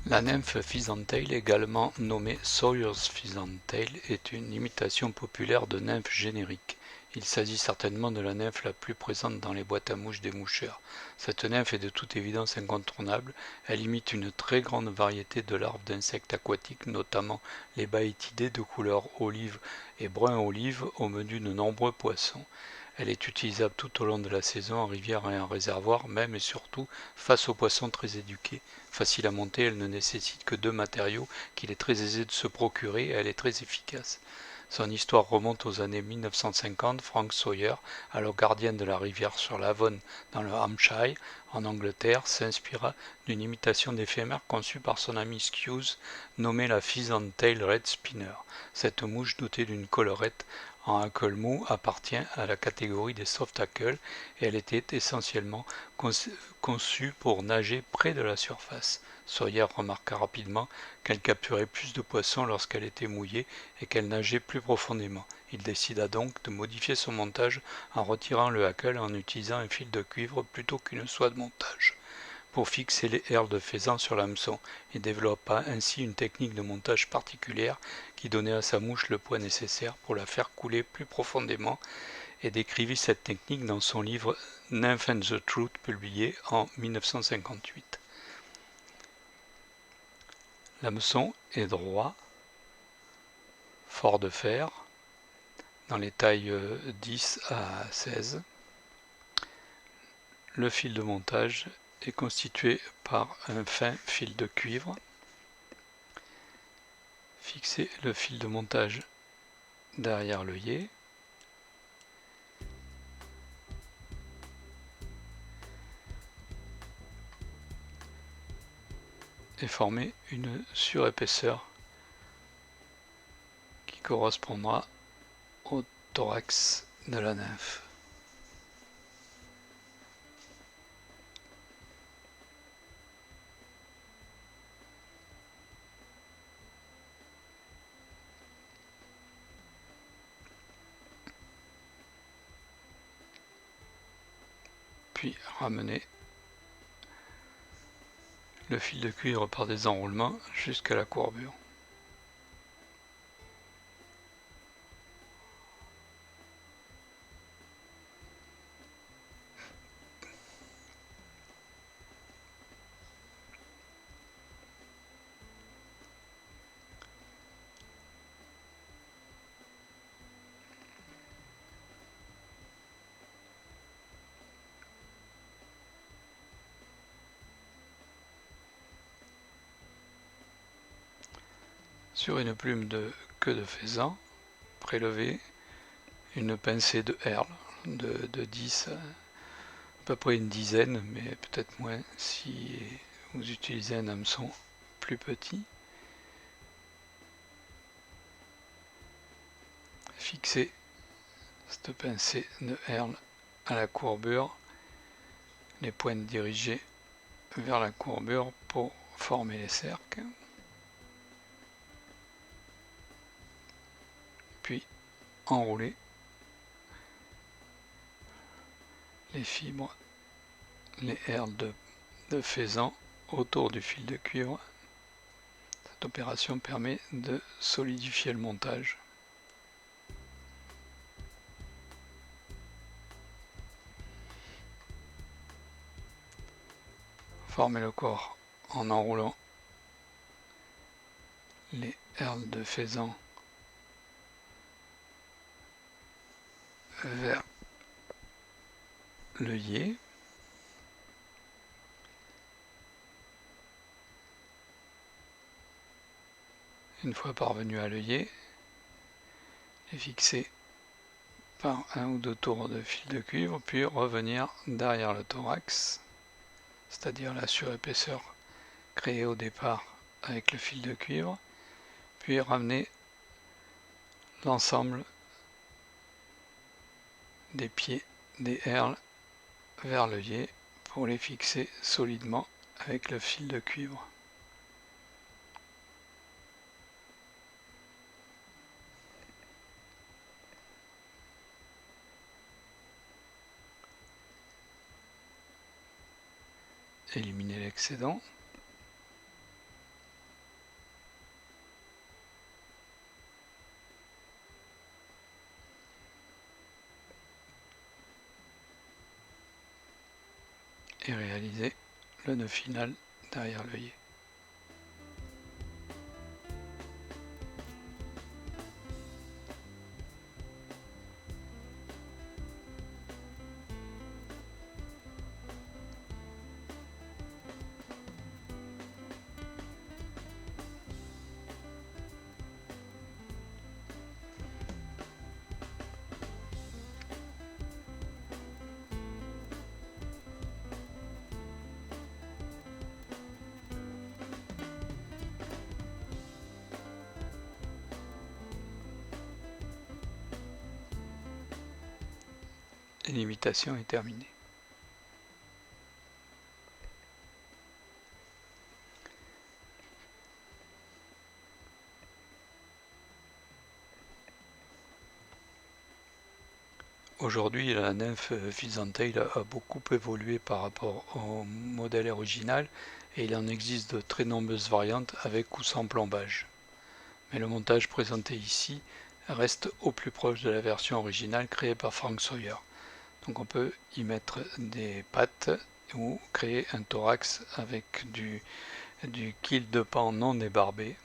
La nymphe Pheasanttail, également nommée Sawyer's Pheasanttail, est une imitation populaire de nymphe générique. Il s'agit certainement de la nymphe la plus présente dans les boîtes à mouches des moucheurs. Cette nymphe est de toute évidence incontournable. Elle imite une très grande variété de larves d'insectes aquatiques, notamment les baïtidés de couleur olive et brun olive, au menu de nombreux poissons. Elle est utilisable tout au long de la saison en rivière et en réservoir, même et surtout face aux poissons très éduqués. Facile à monter, elle ne nécessite que 2 matériaux qu'il est très aisé de se procurer et elle est très efficace. Son histoire remonte aux années 1950. Frank Sawyer, alors gardien de la rivière sur l'Avon dans le Hampshire, en Angleterre, s'inspira d'une imitation d'éphémère conçue par son ami Skews, nommée la Pheasanttail Red Spinner. Cette mouche dotée d'une collerette en hackle mou appartient à la catégorie des soft hackles et elle était essentiellement conçue pour nager près de la surface. Sawyer remarqua rapidement qu'elle capturait plus de poissons lorsqu'elle était mouillée et qu'elle nageait plus profondément. Il décida donc de modifier son montage en retirant le hackle et en utilisant un fil de cuivre plutôt qu'une soie de montage pour fixer les ailes de faisan sur l'hameçon. Il développa ainsi une technique de montage particulière qui donnait à sa mouche le poids nécessaire pour la faire couler plus profondément et décrivit cette technique dans son livre Nymph and the Truth publié en 1958. L'hameçon est droit, fort de fer, dans les tailles 10 à 16. Le fil de montage est constitué par un fin fil de cuivre. Fixez le fil de montage derrière l'œillet. Et former une surépaisseur qui correspondra au thorax de la nymphe. Puis ramener le fil de cuivre par des enroulements jusqu'à la courbure. Sur une plume de queue de faisan, prélevez une pincée de herle de 10 à peu près une dizaine, mais peut-être moins si vous utilisez un hameçon plus petit. Fixez cette pincée de herle à la courbure, les pointes dirigées vers la courbure pour former les cercles. Puis enrouler les fibres, les herles de faisan autour du fil de cuivre. Cette opération permet de solidifier le montage. Formez le corps en enroulant les herles de faisan vers l'œillet. Une fois parvenu à l'œillet, les fixer par un ou deux tours de fil de cuivre, puis revenir derrière le thorax, c'est-à-dire la surépaisseur créée au départ avec le fil de cuivre, puis ramener l'ensemble des pieds des herles vers l'œillet pour les fixer solidement avec le fil de cuivre. Éliminer l'excédent. et réaliser le nœud final derrière l'œillet. Et l'imitation est terminée. Aujourd'hui, la nymphe Physantale a beaucoup évolué par rapport au modèle original et il en existe de très nombreuses variantes avec ou sans plombage. Mais le montage présenté ici reste au plus proche de la version originale créée par Frank Sawyer. Donc on peut y mettre des pattes ou créer un thorax avec du kill de pan non débarbé